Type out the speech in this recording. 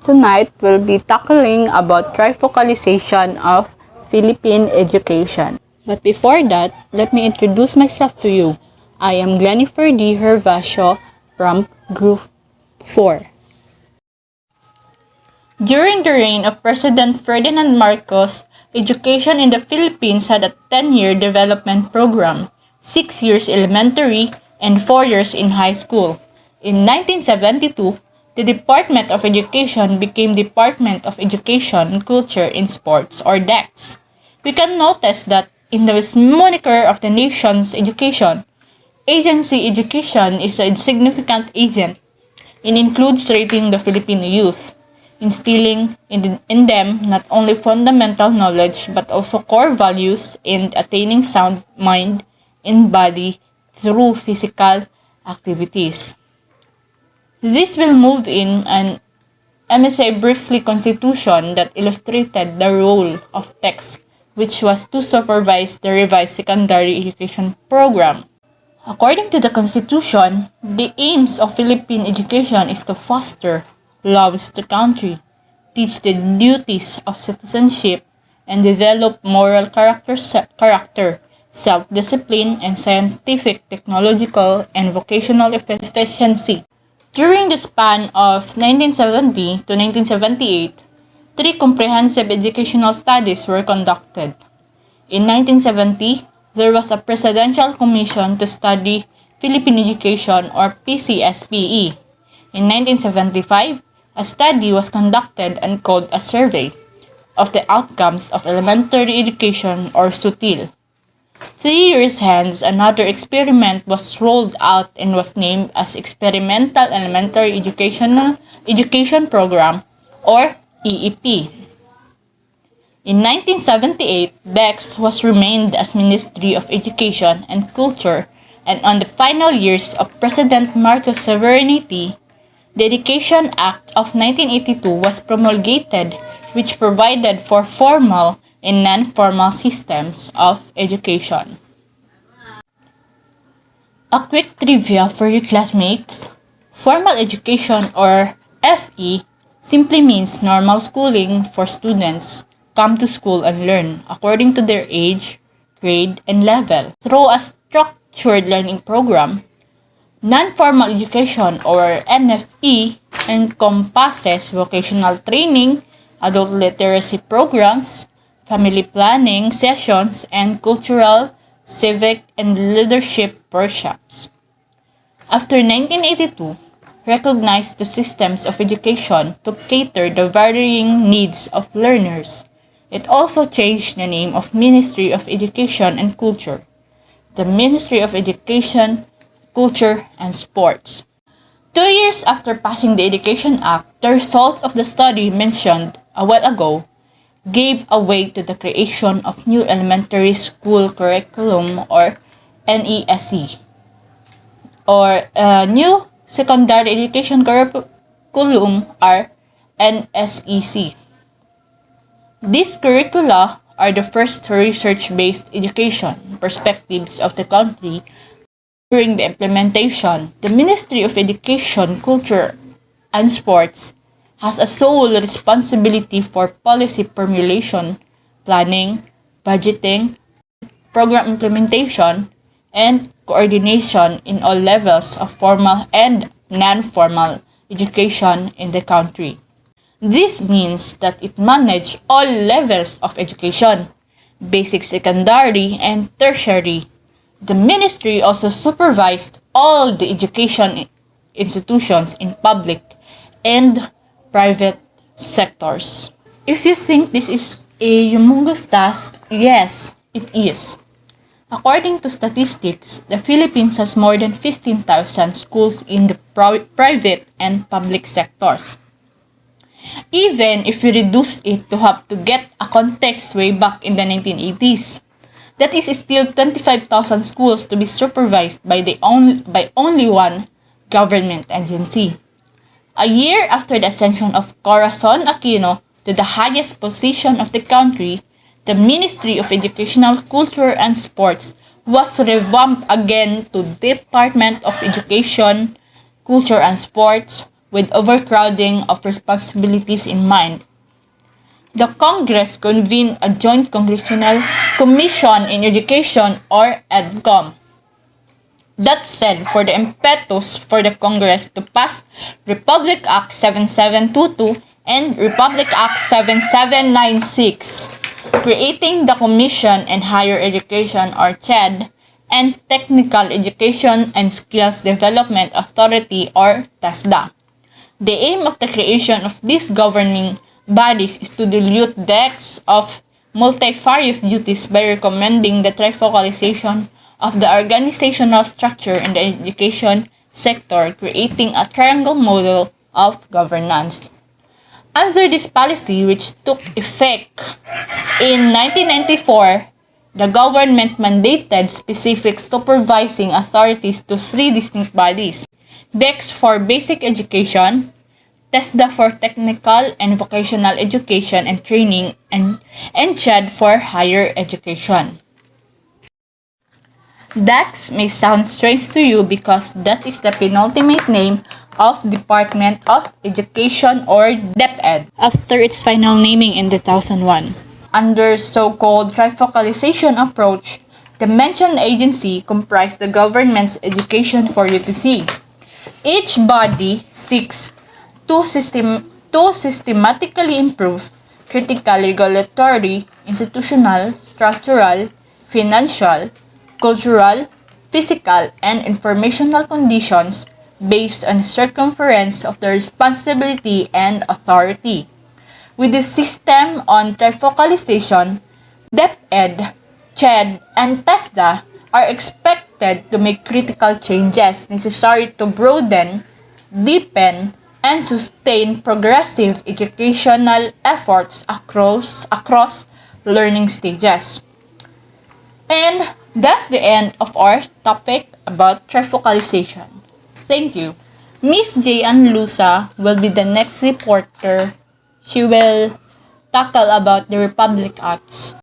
Tonight, we'll be tackling about trifocalization of Philippine education. But before that, let me introduce myself to you. I am Glenifer D. Hervasio from Group 4. During the reign of President Ferdinand Marcos, education in the Philippines had a 10-year development program, 6 years elementary and 4 years in high school. In 1972, the Department of Education became Department of Education, Culture and Sports, or DECS. We can notice that in the moniker of the nation's education, agency education is a significant agent and includes training the Filipino youth, instilling in them not only fundamental knowledge but also core values and attaining sound mind and body through physical activities. This will move in an MSA briefly constitution that illustrated the role of TECS, which was to supervise the revised secondary education program. According to the constitution, the aims of Philippine education is to foster loves the country, teach the duties of citizenship, and develop moral character, self-discipline, and scientific, technological, and vocational efficiency. During the span of 1970 to 1978, 3 comprehensive educational studies were conducted. In 1970, there was a Presidential Commission to study Philippine education, or PCSPE. In 1975, a study was conducted and called a Survey of the Outcomes of Elementary Education, or SUTIL. 3 years hence, another experiment was rolled out and was named as Experimental Elementary Education Program, or EEP. In 1978, DECS was renamed as Ministry of Education and Culture, and on the final years of President Marcos' sovereignty, the Education Act of 1982 was promulgated, which provided for formal and non-formal systems of education. A quick trivia for you classmates. Formal education, or FE, simply means normal schooling for students come to school and learn according to their age, grade, and level through a structured learning program. Non-formal education, or NFE, encompasses vocational training, adult literacy programs, family planning sessions, and cultural, civic, and leadership workshops. After 1982, recognized the systems of education to cater the varying needs of learners. It also changed the name of Ministry of Education and Culture, the Ministry of Education, Culture, and Sports. 2 years after passing the Education Act, the results of the study mentioned a while ago gave way to the creation of new elementary school curriculum, or NESE, or new secondary education curriculum, or NSEC. These curricula are the first research-based education perspectives of the country. During the implementation, the Ministry of Education, Culture, and Sports has a sole responsibility for policy formulation, planning, budgeting, program implementation, and coordination in all levels of formal and non-formal education in the country. This means that it manages all levels of education, basic, secondary, and tertiary. The ministry also supervised all the education institutions in public and private sectors. If you think this is a humongous task, yes, it is. According to statistics, the Philippines has more than 15,000 schools in the private and public sectors. Even if we reduce it to have to get a context way back in the 1980s, that is still 25,000 schools to be supervised by only one government agency. A year after the ascension of Corazon Aquino to the highest position of the country, the Ministry of Educational, Culture, and Sports was revamped again to Department of Education, Culture, and Sports, with overcrowding of responsibilities in mind. The Congress convened a Joint Congressional Commission in Education or EDCOM. That said, for the impetus for the Congress to pass Republic Act 7722 and Republic Act 7796, creating the Commission on Higher Education or CHED and Technical Education and Skills Development Authority or TESDA. The aim of the creation of these governing bodies is to dilute the excess of multifarious duties by recommending the trifocalization of the organizational structure in the education sector, creating a triangle model of governance. Under this policy, which took effect in 1994, the government mandated specific supervising authorities to three distinct bodies: DEX for basic education, TESDA for technical and vocational education and training, and CHED for higher education. DEX may sound strange to you because that is the penultimate name of Department of Education or DepEd after its final naming in 2001. Under so-called trifocalization approach, the mentioned agency comprised the government's education for you to see. Each body seeks to systematically improve critical regulatory, institutional, structural, financial, cultural, physical, and informational conditions based on the circumference of the responsibility and authority. With the system on trifocalization, DepEd, CHED, and TESDA are expected to make critical changes necessary to broaden, deepen, and sustain progressive educational efforts across learning stages. And that's the end of our topic about trifocalization. Thank you. Miss Jayan Lusa will be the next reporter. She will tackle about the Republic Acts.